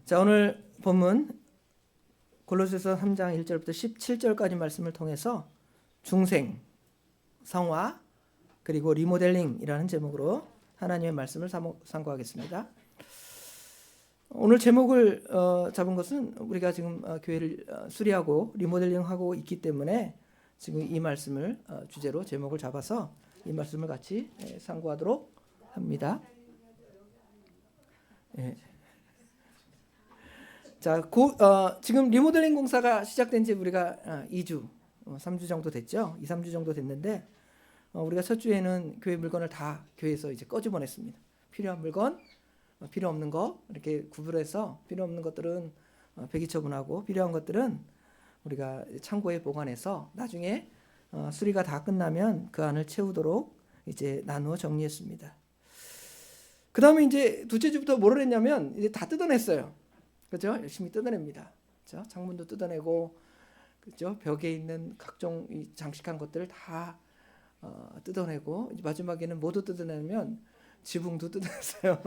자, 오늘 본문 골로새서 3장 1절부터 17절까지 말씀을 통해서 중생, 성화, 그리고 리모델링이라는 제목으로 하나님의 말씀을 상고하겠습니다. 오늘 제목을 잡은 것은 우리가 지금 교회를 수리하고 리모델링하고 있기 때문에 지금 이 말씀을 주제로 제목을 잡아서 이 말씀을 같이 상고하도록 합니다. 예. 자, 지금 리모델링 공사가 시작된 지 우리가 2주, 3주 정도 됐죠. 2, 3주 정도 됐는데 우리가 첫 주에는 교회 물건을 다 교회에서 이제 꺼집어냈습니다. 필요한 물건, 필요 없는 거 이렇게 구분해서 필요 없는 것들은 폐기 처분하고 필요한 것들은 우리가 창고에 보관해서 나중에 수리가 다 끝나면 그 안을 채우도록 이제 나누어 정리했습니다. 그 다음에 이제 둘째 주부터 뭐를 했냐면 이제 다 뜯어냈어요. 그죠? 열심히 뜯어냅니다. 그죠? 창문도 뜯어내고, 그죠? 벽에 있는 각종 장식한 것들을 다 뜯어내고, 마지막에는 뭐도 뜯어내면 지붕도 뜯어냈어요.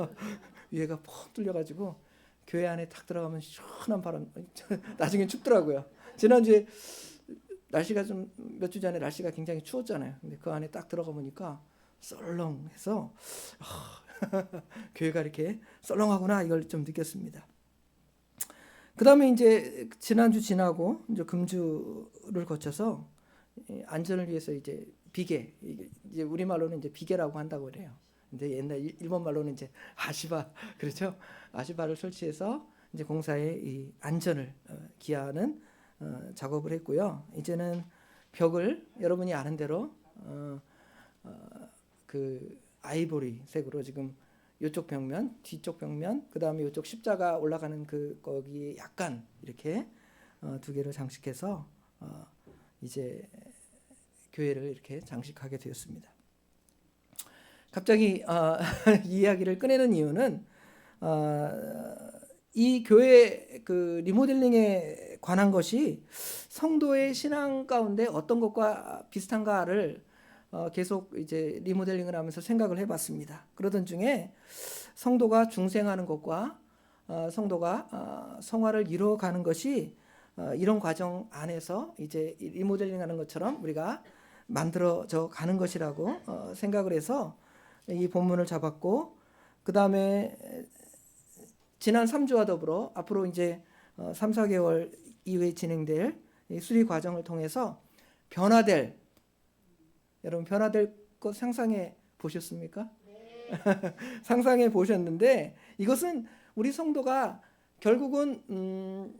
위에가 퍽 뚫려가지고 교회 안에 탁 들어가면 시원한 바람. 나중에 춥더라고요. 지난주에 날씨가 좀 몇 주 전에 날씨가 굉장히 추웠잖아요. 근데 그 안에 딱 들어가 보니까 썰렁해서 교회가 이렇게 썰렁하구나 이걸 좀 느꼈습니다. 그 다음에 이제 지난주 지나고 이제 금주를 거쳐서 안전을 위해서 이제 비계, 이제 우리말로는 이제 비계라고 한다고 그래요. 근데 옛날 일본 말로는 이제 아시바, 그렇죠? 아시바를 설치해서 이제 공사의 이 안전을 기하는 작업을 했고요. 이제는 벽을 여러분이 아는 대로 그 아이보리 색으로 지금 이쪽 벽면, 뒤쪽 벽면, 그 다음에 이쪽 십자가 올라가는 그 거기 약간 이렇게 두 개를 장식해서 이제 교회를 이렇게 장식하게 되었습니다. 갑자기 이 이야기를 꺼내는 이유는 이 교회 그 리모델링에 관한 것이 성도의 신앙 가운데 어떤 것과 비슷한가를 계속 이제 리모델링을 하면서 생각을 해봤습니다. 그러던 중에 성도가 중생하는 것과 성도가 성화를 이루어가는 것이 이런 과정 안에서 이제 리모델링하는 것처럼 우리가 만들어져 가는 것이라고 생각을 해서 이 본문을 잡았고, 그 다음에 지난 3주와 더불어 앞으로 이제 3, 4개월 이후에 진행될 수리 과정을 통해서 여러분 변화될 것 상상해 보셨습니까? 네. 상상해 보셨는데 이것은 우리 성도가 결국은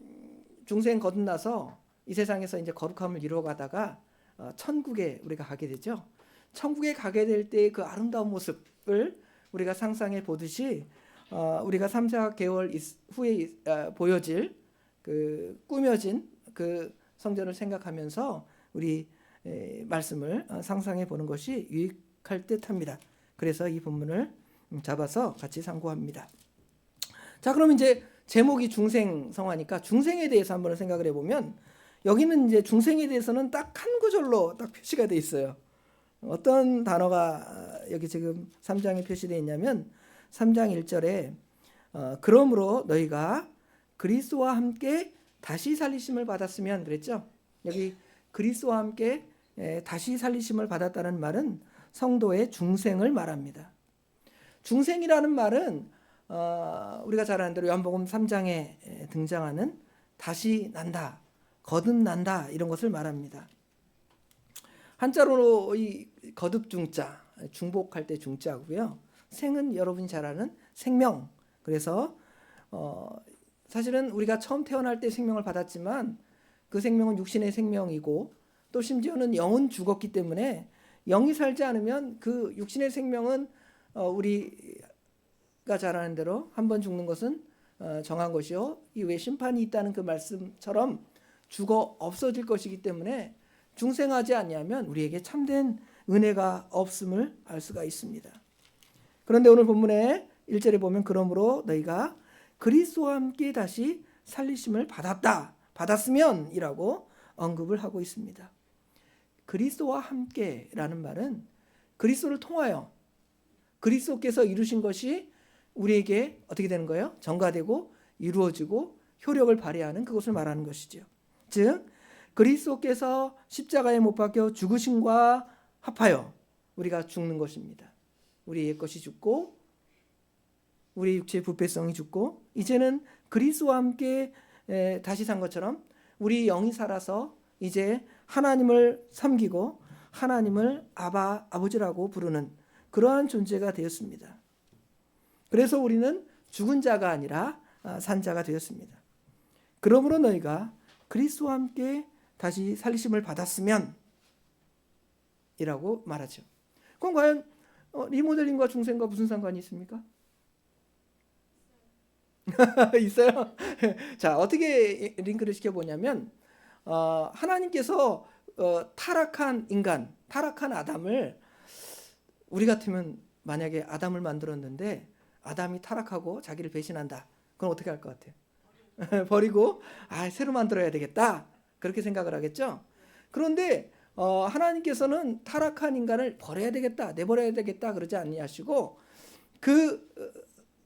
중생 거듭나서 이 세상에서 이제 거룩함을 이루어가다가 천국에 우리가 가게 되죠. 천국에 가게 될 때 그 아름다운 모습을 우리가 상상해 보듯이 우리가 3, 4개월 후에 보여질 그 꾸며진 그 성전을 생각하면서 우리 말씀을 상상해 보는 것이 유익할 듯합니다. 그래서 이 본문을 잡아서 같이 상고합니다. 자, 그럼 이제 제목이 중생 성화니까 중생에 대해서 한번 생각을 해보면 여기는 이제 중생에 대해서는 딱 한 구절로 딱 표시가 돼 있어요. 어떤 단어가 여기 지금 3장에 표시되어 있냐면 3장 1절에 그러므로 너희가 그리스도와 함께 다시 살리심을 받았으면 그랬죠. 여기 그리스도와 함께 다시 살리심을 받았다는 말은 성도의 중생을 말합니다. 중생이라는 말은 우리가 잘 아는 대로 요한복음 3장에 등장하는 다시 난다, 거듭난다 이런 것을 말합니다. 한자로 이 거듭중자, 중복할 때 중자고요. 생은 여러분이 잘 아는 생명. 그래서 사실은 우리가 처음 태어날 때 생명을 받았지만 그 생명은 육신의 생명이고 또 심지어는 영은 죽었기 때문에 영이 살지 않으면 그 육신의 생명은 우리가 잘 아는 대로 한 번 죽는 것은 정한 것이요 이후에 심판이 있다는 그 말씀처럼 죽어 없어질 것이기 때문에 중생하지 않냐면 우리에게 참된 은혜가 없음을 알 수가 있습니다. 그런데 오늘 본문에 1절에 보면 그러므로 너희가 그리스도와 함께 다시 살리심을 받았으면 이라고 언급을 하고 있습니다. 그리스도와 함께라는 말은 그리스도를 통하여 그리스도께서 이루신 것이 우리에게 어떻게 되는 거예요? 전가되고 이루어지고 효력을 발휘하는 그것을 말하는 것이죠. 즉 그리스도께서 십자가에 못 박혀 죽으심과 합하여 우리가 죽는 것입니다. 우리 옛 것이 죽고 우리 육체의 부패성이 죽고 이제는 그리스도와 함께 다시 산 것처럼 우리 영이 살아서 이제 하나님을 섬기고 하나님을 아버지라고 부르는 그러한 존재가 되었습니다. 그래서 우리는 죽은 자가 아니라 산 자가 되었습니다. 그러므로 너희가 그리스도와 함께 다시 살리심을 받았으면 이라고 말하죠. 그럼 과연 리모델링과 중생과 무슨 상관이 있습니까? 있어요. 자, 어떻게 링크를 시켜보냐면 하나님께서 타락한 인간, 타락한 아담을 우리 같으면 만약에 아담을 만들었는데 아담이 타락하고 자기를 배신한다. 그럼 어떻게 할 것 같아요? 버리고 새로 만들어야 되겠다. 그렇게 생각을 하겠죠. 그런데 하나님께서는 타락한 인간을 버려야 되겠다, 내버려야 되겠다 그러지 아니하시고 그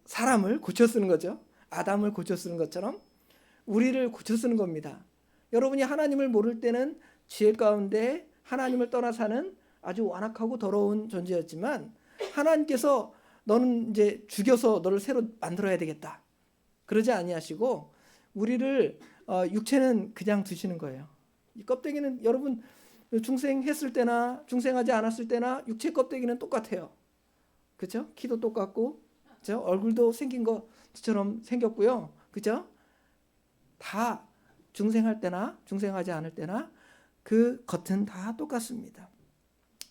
사람을 고쳐 쓰는 거죠. 아담을 고쳐 쓰는 것처럼 우리를 고쳐 쓰는 겁니다. 여러분이 하나님을 모를 때는 죄 가운데 하나님을 떠나 사는 아주 완악하고 더러운 존재였지만 하나님께서 너는 이제 죽여서 너를 새로 만들어야 되겠다. 그러지 아니하시고 우리를 육체는 그냥 두시는 거예요. 이 껍데기는 여러분 중생했을 때나 중생하지 않았을 때나 육체 껍데기는 똑같아요. 그렇죠? 키도 똑같고 그렇죠? 얼굴도 생긴 것처럼 생겼고요. 그렇죠? 다 중생할 때나 중생하지 않을 때나 그 겉은 다 똑같습니다.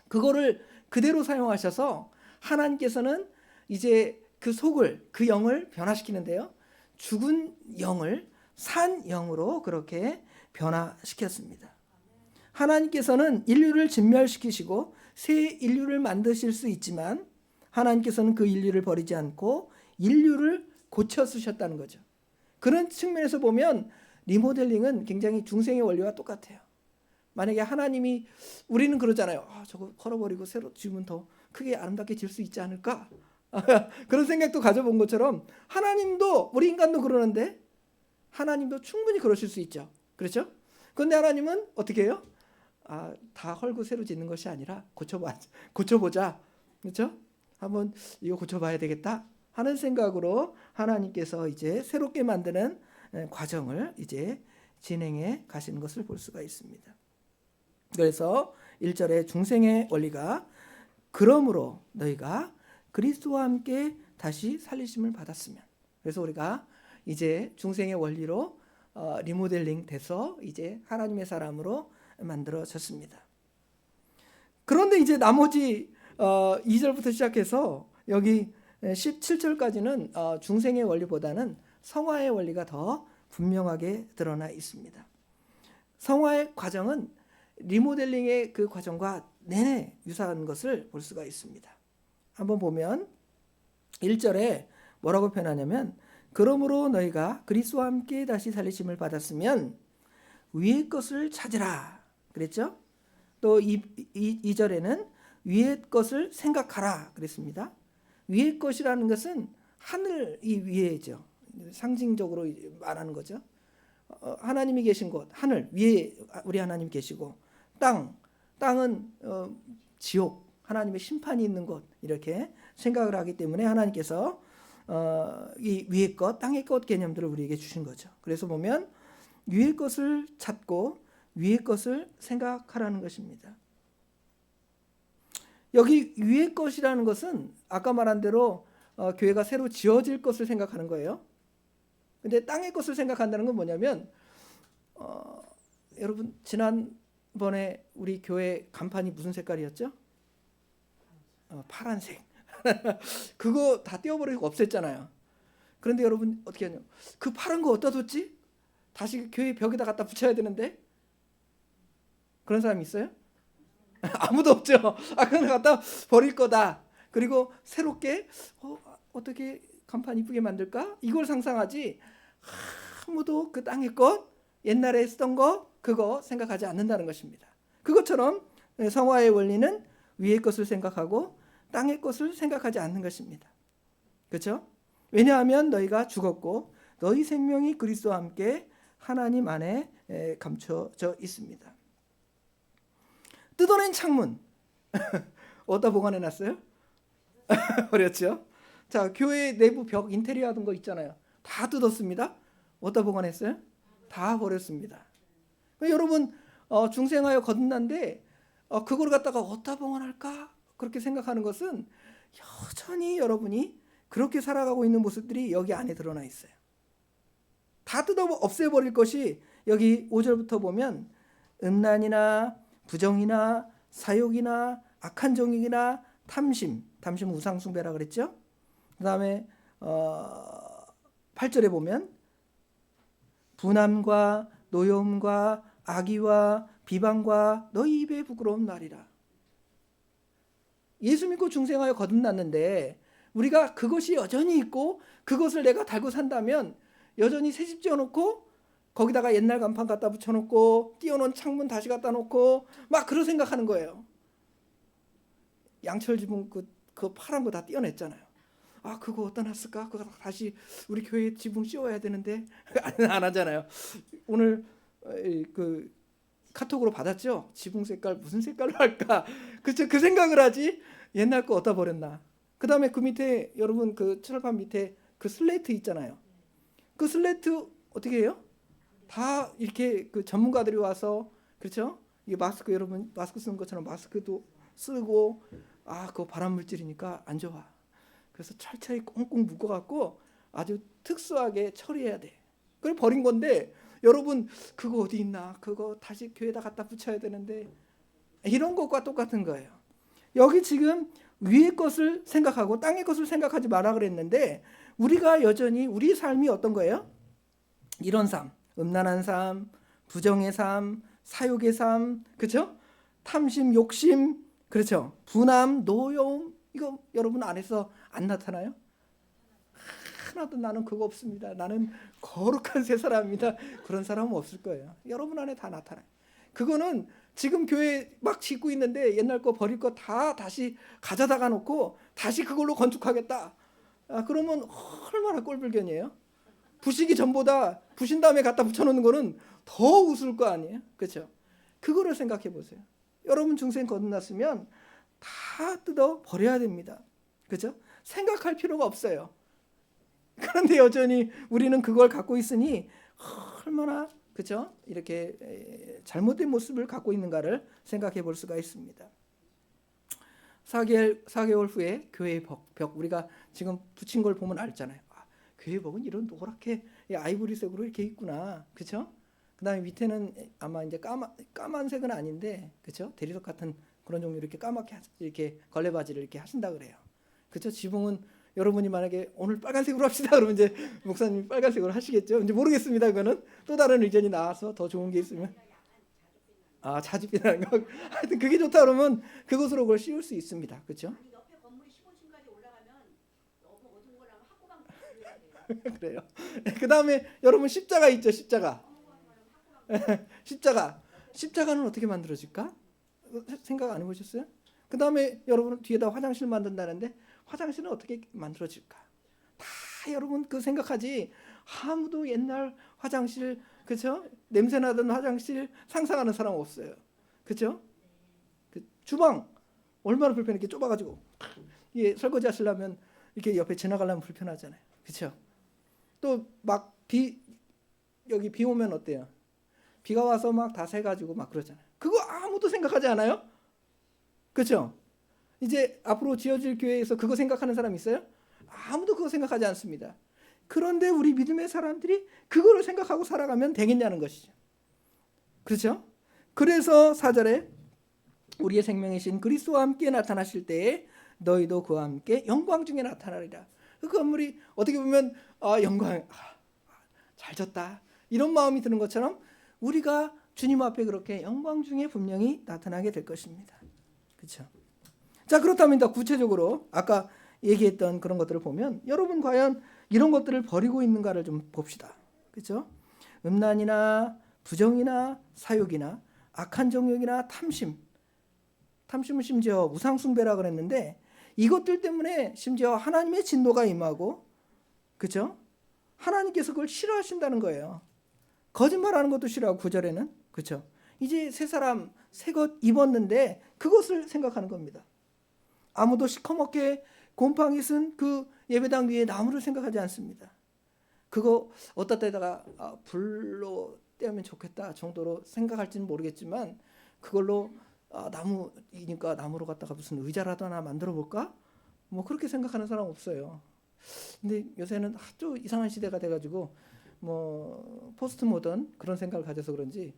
그거를 그대로 사용하셔서 하나님께서는 이제 그 속을, 그 영을 변화시키는데요. 죽은 영을 산 영으로 그렇게 변화시켰습니다. 하나님께서는 인류를 진멸시키시고 새 인류를 만드실 수 있지만 하나님께서는 그 인류를 버리지 않고 인류를 고쳐 쓰셨다는 거죠. 그런 측면에서 보면 리모델링은 굉장히 중생의 원리와 똑같아요. 만약에 하나님이 우리는 그러잖아요. 저거 걸어버리고 새로 지으면 더 크게 아름답게 지을 수 있지 않을까? 그런 생각도 가져본 것처럼 하나님도 우리 인간도 그러는데 하나님도 충분히 그러실 수 있죠. 그렇죠? 그런데 하나님은 어떻게 해요? 다 헐고 새로 짓는 것이 아니라 고쳐보자. 그렇죠? 한번 이거 고쳐봐야 되겠다 하는 생각으로 하나님께서 이제 새롭게 만드는 과정을 이제 진행해 가시는 것을 볼 수가 있습니다. 그래서 1절에 중생의 원리가 그러므로 너희가 그리스도와 함께 다시 살리심을 받았으면, 그래서 우리가 이제 중생의 원리로 리모델링 돼서 이제 하나님의 사람으로 만들어졌습니다. 그런데 이제 나머지 2절부터 시작해서 여기 17절까지는 중생의 원리보다는 성화의 원리가 더 분명하게 드러나 있습니다. 성화의 과정은 리모델링의 그 과정과 내내 유사한 것을 볼 수가 있습니다. 한번 보면 1절에 뭐라고 표현하냐면 그러므로 너희가 그리스도와 함께 다시 살리심을 받았으면 위의 것을 찾으라 그랬죠. 또 2절에는 위의 것을 생각하라 그랬습니다. 위의 것이라는 것은 하늘 이 위에죠. 상징적으로 말하는 거죠. 하나님이 계신 곳 하늘 위에 우리 하나님 계시고 땅은 지옥 하나님의 심판이 있는 곳 이렇게 생각을 하기 때문에 하나님께서 이 위의 것 땅의 것 개념들을 우리에게 주신 거죠. 그래서 보면 위의 것을 찾고 위의 것을 생각하라는 것입니다. 여기 위의 것이라는 것은 아까 말한 대로 교회가 새로 지어질 것을 생각하는 거예요. 근데 땅의 것을 생각한다는 건 뭐냐면 여러분 지난번에 우리 교회 간판이 무슨 색깔이었죠? 파란색. 그거 다 떼어버리고 없앴잖아요. 그런데 여러분 어떻게 하냐? 그 파란 거 어디다 뒀지? 다시 교회 벽에다 갖다 붙여야 되는데 그런 사람이 있어요? 아무도 없죠. 그냥 갖다 버릴 거다. 그리고 새롭게 어떻게 간판 이쁘게 만들까? 이걸 상상하지 아무도 그 땅의 것 옛날에 쓰던 거 그거 생각하지 않는다는 것입니다. 그것처럼 성화의 원리는 위의 것을 생각하고 땅의 것을 생각하지 않는 것입니다. 그렇죠? 왜냐하면 너희가 죽었고 너희 생명이 그리스도와 함께 하나님 안에 감춰져 있습니다. 뜯어낸 창문 어디다 보관해놨어요? 버렸죠. 자, 교회 내부 벽 인테리어 하던 거 있잖아요. 다 뜯었습니다. 어디다 보관했어요? 다 버렸습니다. 여러분 중생하여 거듭난데 그걸 갖다가 어디다 보관할까? 그렇게 생각하는 것은 여전히 여러분이 그렇게 살아가고 있는 모습들이 여기 안에 드러나 있어요. 다 뜯어 없애버릴 것이 여기 5절부터 보면 음란이나 부정이나 사욕이나 악한 정욕이나 탐심 우상숭배라 그랬죠. 그 다음에 8절에 보면 분함과 노여움과 악의와 비방과 너희 입에 부끄러운 말이라. 예수 믿고 중생하여 거듭났는데 우리가 그것이 여전히 있고 그것을 내가 달고 산다면 여전히 새집 지어놓고 거기다가 옛날 간판 갖다 붙여놓고 띄워놓은 창문 다시 갖다 놓고 막 그런 생각하는 거예요. 양철 지붕 그 파란 거 다 띄워냈잖아요. 아, 그거 어디다 놨을까? 그거 다시 우리 교회 지붕 씌워야 되는데 안 하잖아요. 오늘 그 카톡으로 받았죠. 지붕 색깔 무슨 색깔로 할까? 그쵸? 그 생각을 하지. 옛날 거 어디다 버렸나? 그 다음에 그 밑에 여러분 그 철판 밑에 그 슬레이트 있잖아요. 그 슬레이트 어떻게 해요? 다 이렇게 그 전문가들이 와서 그렇죠? 이 마스크 여러분 마스크 쓰는 것처럼 마스크도 쓰고 그거 발암 물질이니까 안 좋아. 그래서 철저히 꽁꽁 묶어갖고 아주 특수하게 처리해야 돼. 그걸 버린 건데 여러분 그거 어디 있나? 그거 다시 교회에다 갖다 붙여야 되는데 이런 것과 똑같은 거예요. 여기 지금 위의 것을 생각하고 땅의 것을 생각하지 마라 그랬는데 우리가 여전히 우리 삶이 어떤 거예요? 이런 삶, 음란한 삶, 부정의 삶, 사욕의 삶, 그렇죠? 탐심, 욕심, 그렇죠? 분함, 노여움, 이거 여러분 안에서 안 나타나요? 하나도 나는 그거 없습니다. 나는 거룩한 새 사람입니다. 그런 사람은 없을 거예요. 여러분 안에 다 나타나요. 그거는 지금 교회 막 짓고 있는데 옛날 거 버릴 거 다 다시 가져다가 놓고 다시 그걸로 건축하겠다. 그러면 얼마나 꼴불견이에요. 부시기 전보다 부신 다음에 갖다 붙여놓는 거는 더 우스울 거 아니에요. 그렇죠? 그거를 생각해 보세요. 여러분 중생 거듭났으면 다 뜯어 버려야 됩니다. 그렇죠? 생각할 필요가 없어요. 그런데 여전히 우리는 그걸 갖고 있으니 얼마나 그렇죠? 이렇게 잘못된 모습을 갖고 있는가를 생각해 볼 수가 있습니다. 4개월 후에 교회의 벽 우리가 지금 붙인 걸 보면 알잖아요. 교회 벽은 이런 노랗게 아이보리색으로 이렇게 있구나. 그렇죠? 그다음에 밑에는 아마 이제 까만색은 아닌데 그렇죠? 대리석 같은 그런 종류 이렇게 까맣게 이렇게 걸레바지를 이렇게 하신다 그래요. 그렇죠? 지붕은 여러분이 만약에 오늘 빨간색으로 합시다 그러면 이제 목사님 빨간색으로 하시겠죠. 이제 모르겠습니다. 그거는 또 다른 의견이 나와서 더 좋은 게 있으면 자주빛나는 거. 하여튼 그게 좋다 그러면 그것으로 그걸 씌울 수 있습니다. 그렇죠? 옆에 건물이 15층까지 올라가면 너무 어두운 거라면 학구방 그래요. 그 다음에 여러분 십자가 있죠. 십자가는 어떻게 만들어질까? 생각 안 해보셨어요? 그 다음에 여러분 뒤에다 화장실 만든다는데 화장실은 어떻게 만들어질까? 다 여러분 그 생각하지 아무도 옛날 화장실 그렇죠? 냄새나던 화장실 상상하는 사람 없어요. 그렇죠? 그 주방 얼마나 불편해. 이렇게 좁아가지고 이게 설거지 하시려면 이렇게 옆에 지나가려면 불편하잖아요. 그렇죠? 또 막 여기 비 오면 어때요? 비가 와서 막 다 새가지고 막 그러잖아요. 그거 아무도 생각하지 않아요? 그렇죠? 이제 앞으로 지어질 교회에서 그거 생각하는 사람 있어요? 아무도 그거 생각하지 않습니다. 그런데 우리 믿음의 사람들이 그거를 생각하고 살아가면 되겠냐는 것이죠. 그렇죠? 그래서 4절에 우리의 생명이신 그리스도와 함께 나타나실 때에 너희도 그와 함께 영광 중에 나타나리라. 그 건물이 어떻게 보면 영광 잘 졌다 이런 마음이 드는 것처럼 우리가 주님 앞에 그렇게 영광 중에 분명히 나타나게 될 것입니다. 그렇죠? 자, 그렇다면 더 구체적으로 아까 얘기했던 그런 것들을 보면 여러분 과연 이런 것들을 버리고 있는가를 좀 봅시다. 그렇죠? 음란이나 부정이나 사욕이나 악한 정욕이나 탐심은 심지어 우상숭배라 그랬는데 이것들 때문에 심지어 하나님의 진노가 임하고 그렇죠? 하나님께서 그걸 싫어하신다는 거예요. 거짓말하는 것도 싫어하고 9절에는 그렇죠. 이제 새 사람 새 것 입었는데 그것을 생각하는 겁니다. 아무도 시커멓게 곰팡이 쓴 그 예배당 위에 나무를 생각하지 않습니다. 그거 어디다 때다가 불로 떼면 좋겠다 정도로 생각할지는 모르겠지만 그걸로 나무이니까 나무로 갖다가 무슨 의자라도 하나 만들어 볼까? 뭐 그렇게 생각하는 사람 없어요. 근데 요새는 아주 이상한 시대가 돼가지고 뭐 포스트 모던 그런 생각을 가져서 그런지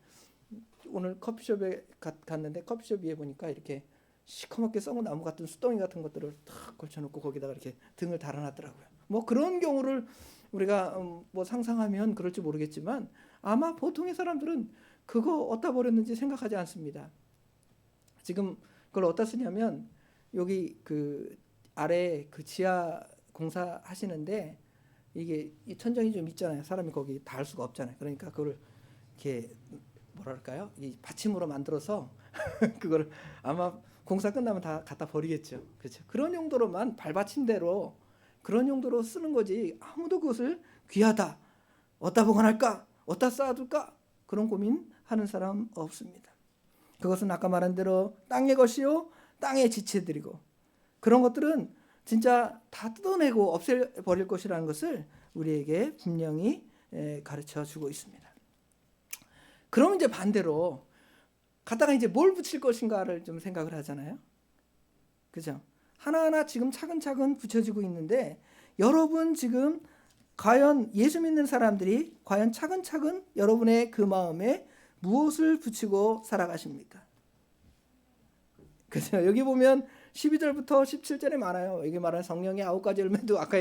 오늘 커피숍에 갔는데 커피숍 위에 보니까 이렇게 시커멓게 썩은 나무 같은 수덩이 같은 것들을 탁 걸쳐놓고 거기다가 이렇게 등을 달아놨더라고요. 뭐 그런 경우를 우리가 뭐 상상하면 그럴지 모르겠지만 아마 보통의 사람들은 그거 어디다 버렸는지 생각하지 않습니다. 지금 그걸 어디다 쓰냐면 여기 그 아래 그 지하 공사 하시는데 이게 이 천정이 좀 있잖아요. 사람이 거기 닿을 수가 없잖아요. 그러니까 그걸 이렇게 뭐랄까요? 이 받침으로 만들어서 그걸 아마 공사 끝나면 다 갖다 버리겠죠. 그렇죠. 그런 용도로만 발받침대로 그런 용도로 쓰는 거지 아무도 그것을 귀하다, 어디다 보관할까, 어디다 쌓아둘까 그런 고민하는 사람 없습니다. 그것은 아까 말한 대로 땅의 것이요 땅의 지체들이고 그런 것들은 진짜 다 뜯어내고 없애버릴 것이라는 것을 우리에게 분명히 가르쳐 주고 있습니다. 그럼 이제 반대로 갖다가 이제 뭘 붙일 것인가를 좀 생각을 하잖아요. 그죠? 하나하나 지금 차근차근 붙여지고 있는데 여러분 지금 과연 예수 믿는 사람들이 과연 차근차근 여러분의 그 마음에 무엇을 붙이고 살아가십니까? 그죠? 여기 보면 12절부터 17절에 많아요. 여기 말하는 성령의 9가지 열매도 아까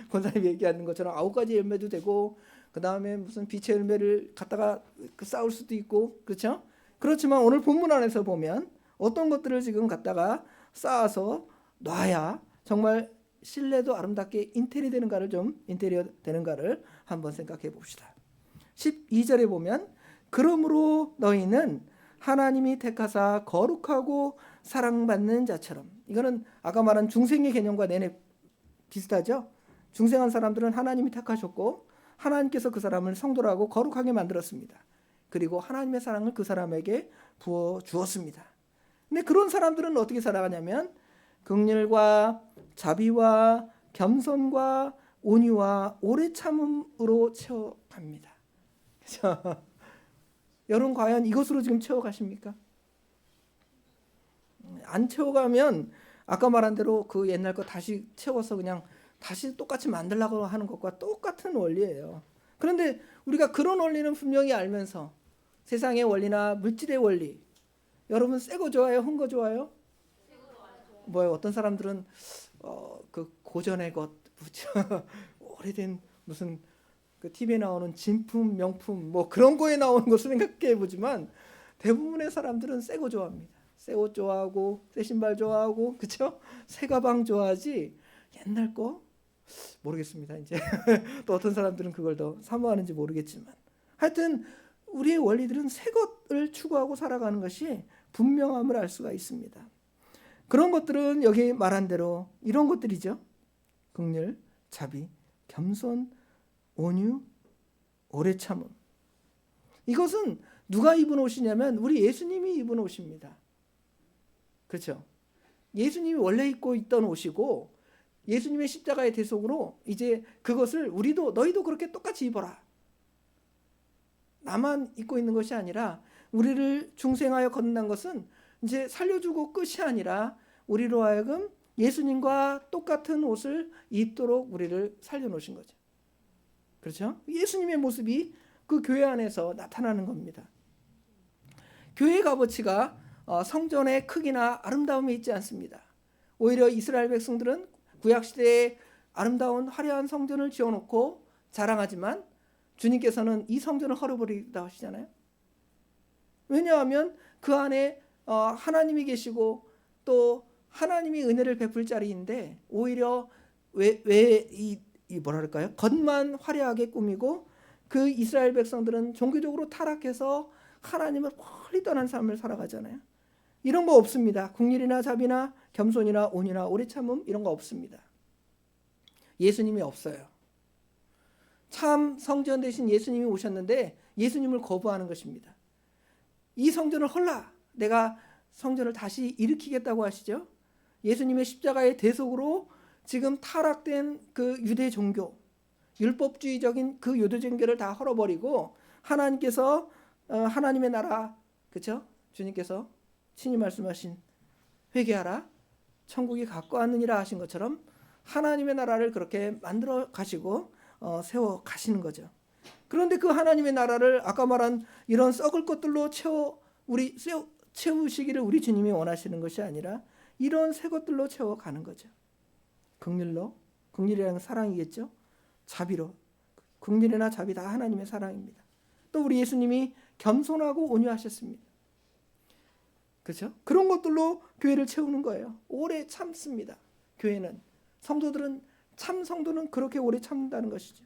권사님이 얘기하는 것처럼 9가지 열매도 되고 그 다음에 무슨 빛의 열매를 갖다가 쌓을 수도 있고 그렇죠? 그렇지만 오늘 본문 안에서 보면 어떤 것들을 지금 갖다가 쌓아서 놔야 정말 실내도 아름답게 인테리어 되는가를 한번 생각해 봅시다. 12절에 보면 그러므로 너희는 하나님이 택하사 거룩하고 사랑받는 자처럼 이거는 아까 말한 중생의 개념과 내내 비슷하죠. 중생한 사람들은 하나님이 택하셨고 하나님께서 그 사람을 성도라고 거룩하게 만들었습니다. 그리고 하나님의 사랑을 그 사람에게 부어 주었습니다. 근데 그런 사람들은 어떻게 살아가냐면 긍휼과 자비와 겸손과 온유와 오래 참음으로 채워갑니다. 그렇죠? 여러분 과연 이것으로 지금 채워가십니까? 안 채워가면 아까 말한 대로 그 옛날 거 다시 채워서 그냥 다시 똑같이 만들려고 하는 것과 똑같은 원리예요. 그런데 우리가 그런 원리는 분명히 알면서 세상의 원리나 물질의 원리 여러분 새 거 좋아해요? 헌 거 좋아해요? 뭐예요? 어떤 사람들은 그 고전의 것 오래된 무슨 그 TV에 나오는 진품 명품 뭐 그런 거에 나오는 것을 생각해 보지만 대부분의 사람들은 새 거 좋아합니다. 새 옷 좋아하고 새 신발 좋아하고 그렇죠? 새 가방 좋아하지 옛날 거 모르겠습니다. 이제 또 어떤 사람들은 그걸 더 사모하는지 모르겠지만 하여튼 우리의 원리들은 새 것을 추구하고 살아가는 것이 분명함을 알 수가 있습니다. 그런 것들은 여기 말한 대로 이런 것들이죠. 긍휼, 자비, 겸손, 온유, 오래 참음. 이것은 누가 입은 옷이냐면 우리 예수님이 입은 옷입니다. 그렇죠? 예수님이 원래 입고 있던 옷이고 예수님의 십자가의 대속으로 이제 그것을 우리도 너희도 그렇게 똑같이 입어라. 나만 입고 있는 것이 아니라 우리를 중생하여 거듭난 것은 이제 살려주고 끝이 아니라 우리로 하여금 예수님과 똑같은 옷을 입도록 우리를 살려놓으신 거죠. 그렇죠? 예수님의 모습이 그 교회 안에서 나타나는 겁니다. 교회의 값어치가 성전의 크기나 아름다움에 있지 않습니다. 오히려 이스라엘 백성들은 구약시대에 아름다운 화려한 성전을 지어놓고 자랑하지만 주님께서는 이 성전을 헐어버리다 하시잖아요. 왜냐하면 그 안에 하나님이 계시고 또 하나님이 은혜를 베풀 자리인데 오히려 이 뭐랄까요? 겉만 화려하게 꾸미고 그 이스라엘 백성들은 종교적으로 타락해서 하나님을 멀리 떠난 삶을 살아가잖아요. 이런 거 없습니다. 긍휼이나 자비나 겸손이나 온유나 오래 참음 이런 거 없습니다. 예수님이 없어요. 참 성전 대신 예수님이 오셨는데 예수님을 거부하는 것입니다. 이 성전을 헐라, 내가 성전을 다시 일으키겠다고 하시죠. 예수님의 십자가의 대속으로 지금 타락된 그 유대 종교, 율법주의적인 그 유대 종교를 다 헐어버리고 하나님께서 하나님의 나라, 그렇죠? 주님께서 친히 말씀하신 회개하라, 천국이 가까웠느니라 하신 것처럼 하나님의 나라를 그렇게 만들어 가시고 세워 가시는 거죠. 그런데 그 하나님의 나라를 아까 말한 이런 썩을 것들로 채우시기를 우리 주님이 원하시는 것이 아니라 이런 새 것들로 채워가는 거죠. 긍휼로, 긍휼이라는 사랑이겠죠. 자비로, 긍휼이나 자비 다 하나님의 사랑입니다. 또 우리 예수님이 겸손하고 온유하셨습니다. 그렇죠? 그런 것들로 교회를 채우는 거예요. 오래 참습니다. 교회는, 성도들은, 참 성도는 그렇게 오래 참는다는 것이죠.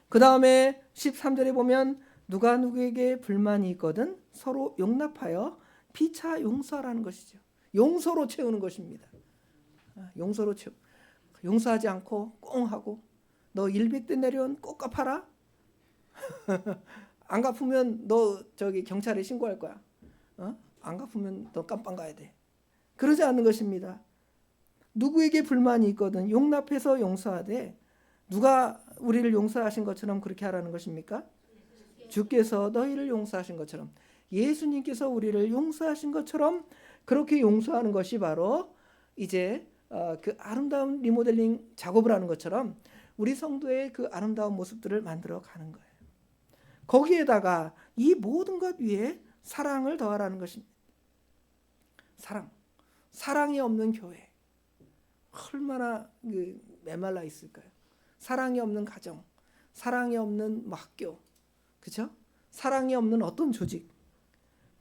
그 다음에 13절에 보면 누가 누구에게 불만이 있거든 서로 용납하여 피차 용서하라는 것이죠. 용서로 채우는 것입니다. 용서로 채우. 용서하지 않고 꽁 하고 너 100대 내려온 꼭 갚아라. 안 갚으면 너 저기 경찰에 신고할 거야. 안 갚으면 너 깜빵 가야 돼. 그러지 않는 것입니다. 누구에게 불만이 있거든 용납해서 용서하되 누가 우리를 용서하신 것처럼 그렇게 하라는 것입니까? 주께서 너희를 용서하신 것처럼, 예수님께서 우리를 용서하신 것처럼 그렇게 용서하는 것이 바로 이제 그 아름다운 리모델링 작업을 하는 것처럼 우리 성도의 그 아름다운 모습들을 만들어 가는 거예요. 거기에다가 이 모든 것 위에 사랑을 더하라는 것입니다. 사랑이 없는 교회 얼마나 메말라 있을까요? 사랑이 없는 가정, 사랑이 없는 학교, 그렇죠? 사랑이 없는 어떤 조직,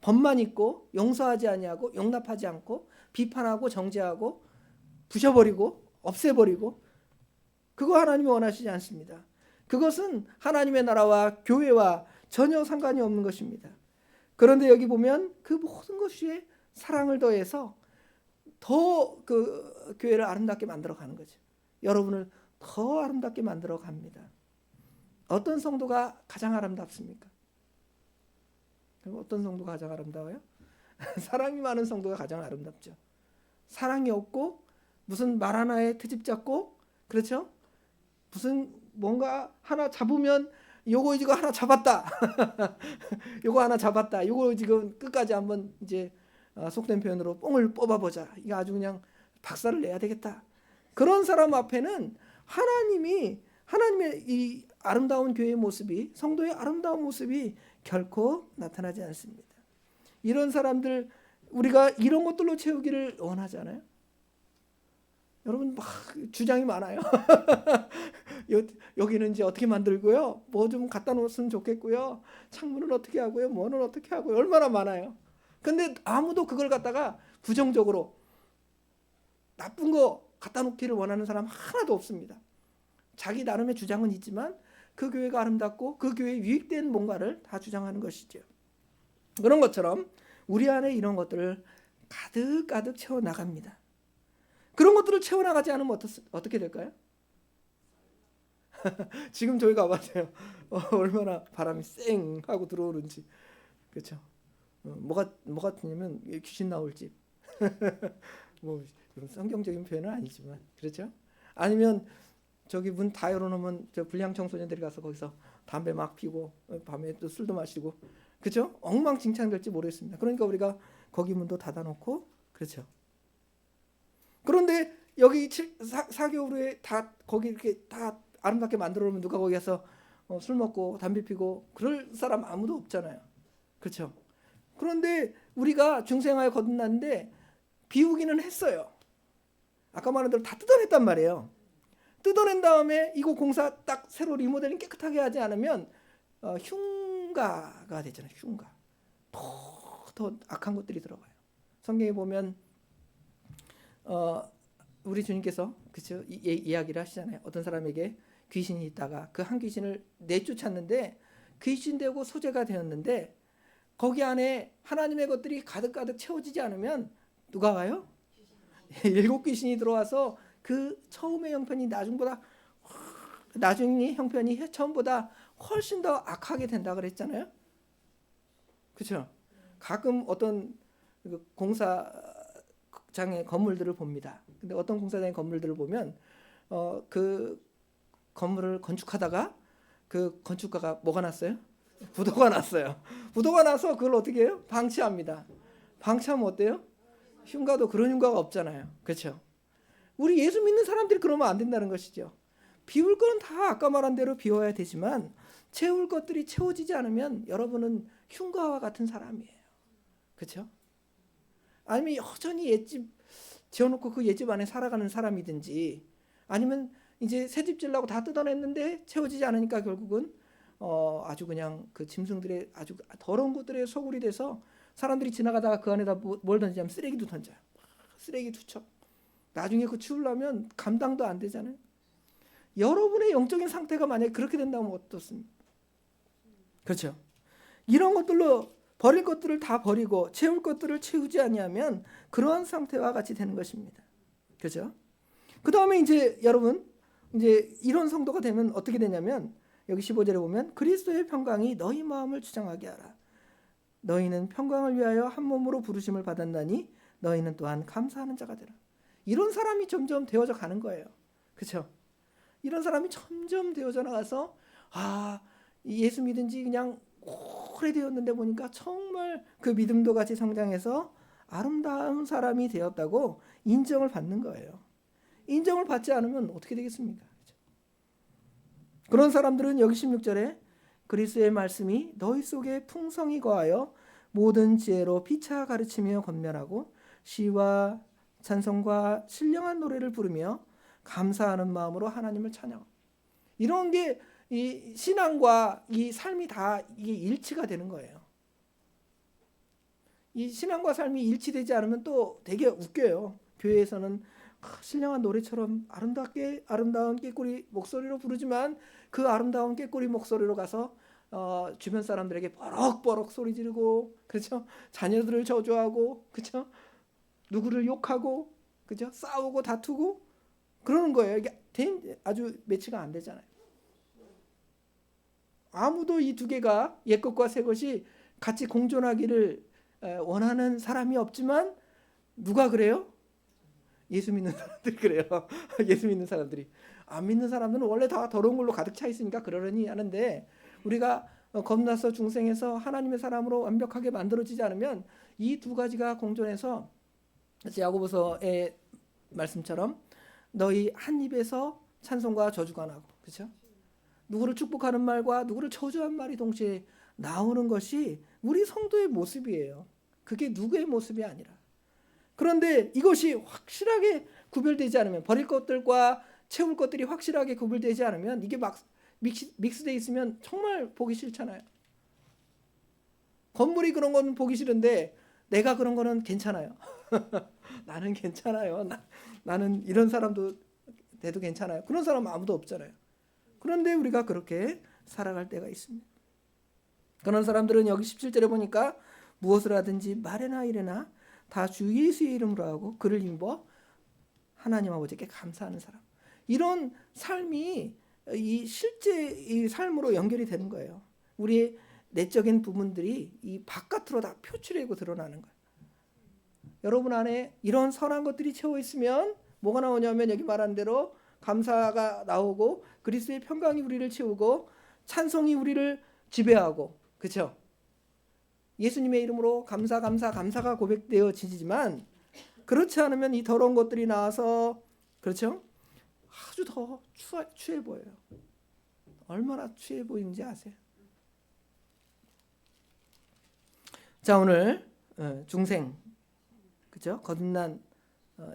법만 있고 용서하지 아니하고 용납하지 않고 비판하고 정죄하고 부셔버리고 없애버리고, 그거 하나님이 원하시지 않습니다. 그것은 하나님의 나라와 교회와 전혀 상관이 없는 것입니다. 그런데 여기 보면 그 모든 것 위에 사랑을 더해서 더 그 교회를 아름답게 만들어 가는 거죠. 여러분을 더 아름답게 만들어 갑니다. 어떤 성도가 가장 아름답습니까? 어떤 성도가 가장 아름다워요? 사랑이 많은 성도가 가장 아름답죠. 사랑이 없고 무슨 말 하나에 트집 잡고, 그렇죠? 무슨 뭔가 하나 잡으면 요거 이거 하나 잡았다. 요거 하나 잡았다. 요거 지금 끝까지 한번 이제 속된 표현으로 뽕을 뽑아보자. 이거 아주 그냥 박살을 내야 되겠다. 그런 사람 앞에는 하나님의 이 아름다운 교회의 모습이, 성도의 아름다운 모습이 결코 나타나지 않습니다. 이런 사람들, 우리가 이런 것들로 채우기를 원하잖아요. 여러분 막 주장이 많아요. 여기는 이제 어떻게 만들고요, 뭐 좀 갖다 놓았으면 좋겠고요, 창문은 어떻게 하고요, 뭐는 어떻게 하고요, 얼마나 많아요. 근데 아무도 그걸 갖다가 부정적으로 나쁜 거 갖다 놓기를 원하는 사람 하나도 없습니다. 자기 나름의 주장은 있지만 그 교회가 아름답고 그 교회에 유익된 뭔가를 다 주장하는 것이죠. 그런 것처럼 우리 안에 이런 것들을 가득가득 채워나갑니다. 그런 것들을 채워나가지 않으면 어떻게 될까요? 지금 저희 가봐세요. 얼마나 바람이 쌩 하고 들어오는지. 그렇죠? 뭐 같으냐면 귀신 나올 집. 뭐 성경적인 표현은 아니지만, 그렇죠? 아니면 저기 문 다 열어놓으면 저 불량 청소년들이 가서 거기서 담배 막 피고 밤에 또 술도 마시고, 그렇죠? 엉망진창될지 모르겠습니다. 그러니까 우리가 거기 문도 닫아놓고, 그렇죠? 그런데 여기 사교우에 다 거기 이렇게 다 아름답게 만들어 놓으면 누가 거기 가서 술 먹고 담배 피고 그럴 사람 아무도 없잖아요. 그렇죠? 그런데 우리가 중생하여 거듭났는데 비우기는 했어요. 아까 말한 대로 다 뜯어냈단 말이에요. 뜯어낸 다음에 이거 공사 딱 새로 리모델링 깨끗하게 하지 않으면 흉가가 되잖아요. 흉가. 더 악한 것들이 들어가요. 성경에 보면 우리 주님께서, 그렇죠, 이야기를 하시잖아요. 어떤 사람에게 귀신이 있다가 그 한 귀신을 내쫓았는데 귀신 되고 소재가 되었는데 거기 안에 하나님의 것들이 가득가득 채워지지 않으면 누가 와요? 7 귀신이 들어와서 그 처음의 형편이 나중보다 나중에 형편이 처음보다 훨씬 더 악하게 된다 그랬잖아요. 그렇죠? 가끔 어떤 공사장의 건물들을 봅니다. 근데 어떤 공사장의 건물들을 보면 그 건물을 건축하다가 그 건축가가 뭐가 났어요? 부도가 났어요. 부도가 나서 그걸 어떻게 해요? 방치합니다. 방치하면 어때요? 흉가도 그런 흉가가 없잖아요. 그렇죠? 우리 예수 믿는 사람들이 그러면 안 된다는 것이죠. 비울 거는 다 아까 말한 대로 비워야 되지만 채울 것들이 채워지지 않으면 여러분은 흉가와 같은 사람이에요. 그렇죠? 아니면 여전히 옛집 지어놓고 그 옛집 안에 살아가는 사람이든지 아니면 이제 새집 지으려고 다 뜯어냈는데 채워지지 않으니까 결국은 아주 그냥 그 짐승들의 아주 더러운 것들의 소굴이 돼서 사람들이 지나가다가 그 안에다 뭘 던지냐면 쓰레기도 던져요. 쓰레기 투척. 나중에 그 치우려면 감당도 안 되잖아요. 여러분의 영적인 상태가 만약에 그렇게 된다면 어떻습니까? 그렇죠? 이런 것들로 버릴 것들을 다 버리고 채울 것들을 채우지 아니하면 그러한 상태와 같이 되는 것입니다. 그렇죠? 그 다음에 이제 여러분 이제 이런 성도가 되면 어떻게 되냐면 여기 15절에 보면 그리스도의 평강이 너희 마음을 주장하게 하라. 너희는 평강을 위하여 한 몸으로 부르심을 받았나니 너희는 또한 감사하는 자가 되라. 이런 사람이 점점 되어져 가는 거예요. 그렇죠? 이런 사람이 점점 되어져 나가서 예수 믿은 지 그냥 오래되었는데 보니까 정말 그 믿음도 같이 성장해서 아름다운 사람이 되었다고 인정을 받는 거예요. 인정을 받지 않으면 어떻게 되겠습니까? 그런 사람들은 여기 16절에 그리스도의 말씀이 너희 속에 풍성히 거하여 모든 지혜로 피차 가르치며 권면하고 시와 찬송과 신령한 노래를 부르며 감사하는 마음으로 하나님을 찬양. 이런 게 이 신앙과 이 삶이 다 이게 일치가 되는 거예요. 이 신앙과 삶이 일치되지 않으면 또 되게 웃겨요. 교회에서는 신령한 노래처럼 아름다운 꾀꼬리 목소리로 부르지만 그 아름다운 꾀꼬리 목소리로 가서 주변 사람들에게 버럭버럭 소리 지르고 그렇죠? 자녀들을 저주하고 그렇죠? 누구를 욕하고 그렇죠? 싸우고 다투고 그러는 거예요. 이게 아주 매치가 안 되잖아요. 아무도 이 두 개가 옛 것과 새 것이 같이 공존하기를 원하는 사람이 없지만 누가 그래요? 예수 믿는 사람들이 그래요. 예수 믿는 사람들이. 안 믿는 사람들은 원래 다 더러운 걸로 가득 차 있으니까 그러려니 하는데 우리가 겁나서 중생해서 하나님의 사람으로 완벽하게 만들어지지 않으면 이 두 가지가 공존해서 야고보서의 말씀처럼 너희 한 입에서 찬송과 저주가 나고 그렇죠? 누구를 축복하는 말과 누구를 저주한 말이 동시에 나오는 것이 우리 성도의 모습이에요. 그게 누구의 모습이 아니라. 그런데 이것이 확실하게 구별되지 않으면 버릴 것들과 채울 것들이 확실하게 구별되지 않으면 이게 막 믹스되어 있으면 정말 보기 싫잖아요. 건물이 그런 건 보기 싫은데 내가 그런 거는 괜찮아요. 나는 괜찮아요. 나는 이런 사람도 돼도 괜찮아요. 그런 사람 아무도 없잖아요. 그런데 우리가 그렇게 살아갈 때가 있습니다. 그런 사람들은 여기 17절에 보니까 무엇을 하든지 말이나 이래나 다 주 예수의 이름으로 하고 그를 힘입어 하나님 아버지께 감사하는 사람. 이런 삶이 이 실제 이 삶으로 연결이 되는 거예요. 우리의 내적인 부분들이 이 바깥으로 다 표출되고 드러나는 거예요. 여러분 안에 이런 선한 것들이 채워 있으면 뭐가 나오냐면 여기 말한 대로 감사가 나오고 그리스도의 평강이 우리를 채우고 찬송이 우리를 지배하고 그렇죠? 예수님의 이름으로 감사가 고백되어지지만 그렇지 않으면 이 더러운 것들이 나와서 그렇죠? 아주 더 추해 보여요. 얼마나 추해 보이는지 아세요? 자 오늘 중생 그렇죠? 거듭난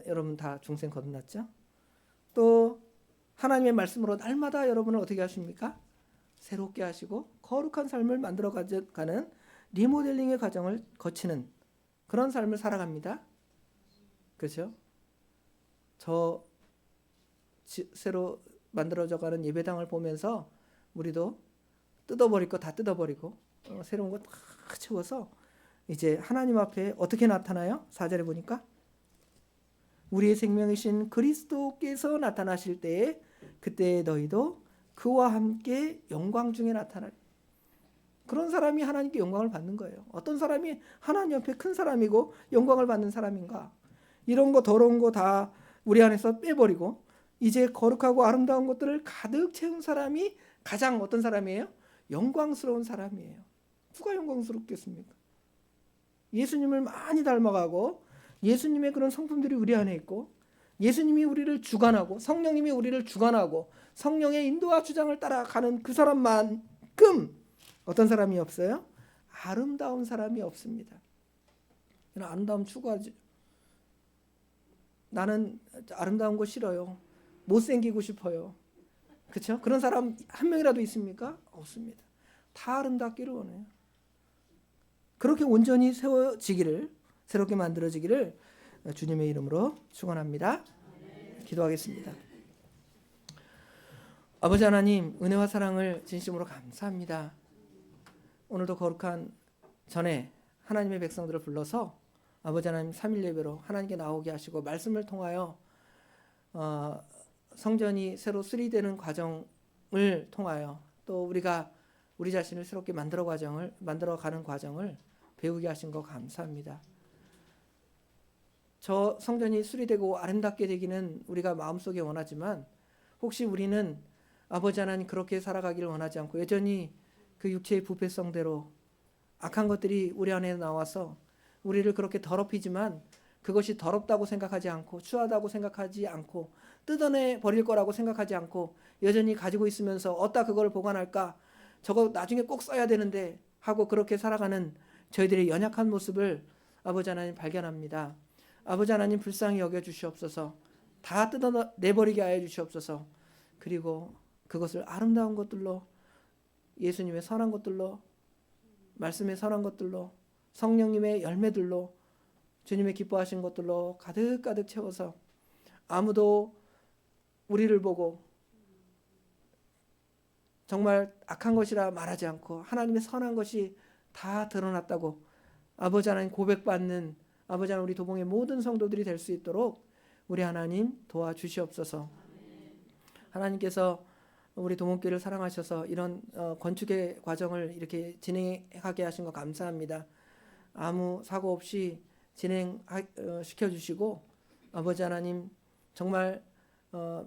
여러분 다 중생 거듭났죠? 또 하나님의 말씀으로 날마다 여러분을 어떻게 하십니까? 새롭게 하시고 거룩한 삶을 만들어가는 리모델링의 과정을 거치는 그런 삶을 살아갑니다. 그렇죠? 저 새로 만들어져가는 예배당을 보면서 우리도 뜯어버릴 거 다 뜯어버리고 새로운 거 다 채워서 이제 하나님 앞에 어떻게 나타나요? 4절에 보니까 우리의 생명이신 그리스도께서 나타나실 때에 그때 너희도 그와 함께 영광 중에 나타나리. 그런 사람이 하나님께 영광을 받는 거예요. 어떤 사람이 하나님 옆에 큰 사람이고 영광을 받는 사람인가? 이런 거 더러운 거 다 우리 안에서 빼버리고 이제 거룩하고 아름다운 것들을 가득 채운 사람이 가장 어떤 사람이에요? 영광스러운 사람이에요. 누가 영광스럽겠습니까? 예수님을 많이 닮아가고 예수님의 그런 성품들이 우리 안에 있고 예수님이 우리를 주관하고 성령님이 우리를 주관하고 성령의 인도와 주장을 따라가는 그 사람만큼 어떤 사람이 없어요? 아름다운 사람이 없습니다. 아름다움 추구하지. 나는 아름다운 거 싫어요. 못생기고 싶어요. 그렇죠? 그런 사람 한 명이라도 있습니까? 없습니다. 다 아름답기를 원해요. 그렇게 온전히 세워지기를, 새롭게 만들어지기를 주님의 이름으로 축원합니다. 기도하겠습니다. 아버지 하나님, 은혜와 사랑을 진심으로 감사합니다. 오늘도 거룩한 전에 하나님의 백성들을 불러서 아버지 하나님 3일 예배로 하나님께 나오게 하시고 말씀을 통하여 성전이 새로 수리되는 과정을 통하여 또 우리가 우리 자신을 새롭게 만들어가는 과정을 배우게 하신 거 감사합니다. 저 성전이 수리되고 아름답게 되기는 우리가 마음속에 원하지만 혹시 우리는 아버지 하나님 그렇게 살아가기를 원하지 않고 여전히 그 육체의 부패성대로 악한 것들이 우리 안에 나와서 우리를 그렇게 더럽히지만 그것이 더럽다고 생각하지 않고 추하다고 생각하지 않고 뜯어내 버릴 거라고 생각하지 않고 여전히 가지고 있으면서 어디다 그걸 보관할까? 저거 나중에 꼭 써야 되는데 하고 그렇게 살아가는 저희들의 연약한 모습을 아버지 하나님 발견합니다. 아버지 하나님 불쌍히 여겨주시옵소서. 다 뜯어내버리게 하여 주시옵소서. 그리고 그것을 아름다운 것들로 예수님의 선한 것들로 말씀의 선한 것들로 성령님의 열매들로 주님의 기뻐하신 것들로 가득가득 채워서 아무도 우리를 보고 정말 악한 것이라 말하지 않고 하나님의 선한 것이 다 드러났다고 아버지 하나님 고백받는 아버지 하나님 우리 도봉의 모든 성도들이 될 수 있도록 우리 하나님 도와주시옵소서. 하나님께서 우리 도봉교회를 사랑하셔서 이런 건축의 과정을 이렇게 진행하게 하신 거 감사합니다. 아무 사고 없이 진행시켜 주시고 아버지 하나님 정말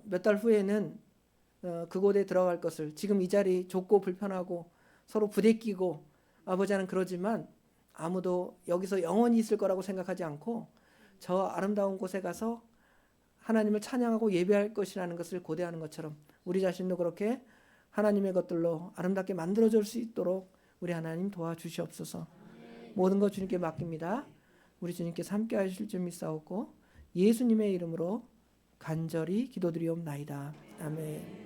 몇 달 후에는 그곳에 들어갈 것을 지금 이 자리 좁고 불편하고 서로 부대끼고 아버지 하나님 그러지만 아무도 여기서 영원히 있을 거라고 생각하지 않고 저 아름다운 곳에 가서 하나님을 찬양하고 예배할 것이라는 것을 고대하는 것처럼 우리 자신도 그렇게 하나님의 것들로 아름답게 만들어줄 수 있도록 우리 하나님 도와주시옵소서. 모든 것 주님께 맡깁니다. 우리 주님께서 함께 하실 줄 믿사옵고 예수님의 이름으로 간절히 기도드리옵나이다. 아멘.